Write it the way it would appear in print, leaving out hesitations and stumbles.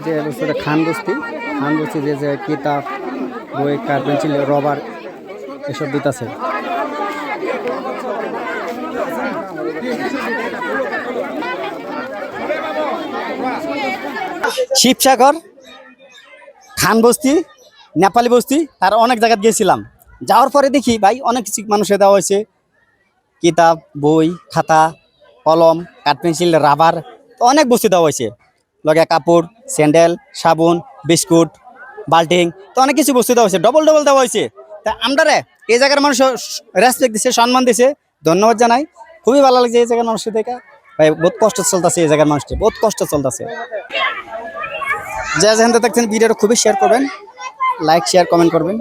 যে খান বস্তি যে কিতাব বই কাঠ পেন্সিল রবার এসব দিতেছে। শিবসাগর, খান বস্তি, নেপালি বস্তি, তার অনেক জায়গায় গিয়েছিলাম। যাওয়ার পরে দেখি ভাই অনেক কিছু মানুষের দেওয়া হয়েছে, কিতাব বই খাতা কলম কাঠ পেন্সিল রাবার, অনেক বস্তু দেওয়া হয়েছে। লগে কাপড় স্যান্ডেল সাবুন বিস্কুট বাল্টিং, তো অনেক কিছু বস্তু দেওয়া হয়েছে, ডবল ডবল দেওয়া হয়েছে। তা আমরা এই জায়গার মানুষ রেসপেক্ট দিছে, সম্মান দিছে, ধন্যবাদ জানাই। খুবই ভালো লাগছে এই জায়গার মানুষের দেখা। ভাই বহুত কষ্ট চলতেছে, এই জায়গার মানুষকে বহুত কষ্ট চলতেছে। যা যেখান থেকে দেখছেন ভিডিওটা খুবই শেয়ার করবেন, লাইক শেয়ার কমেন্ট করবেন।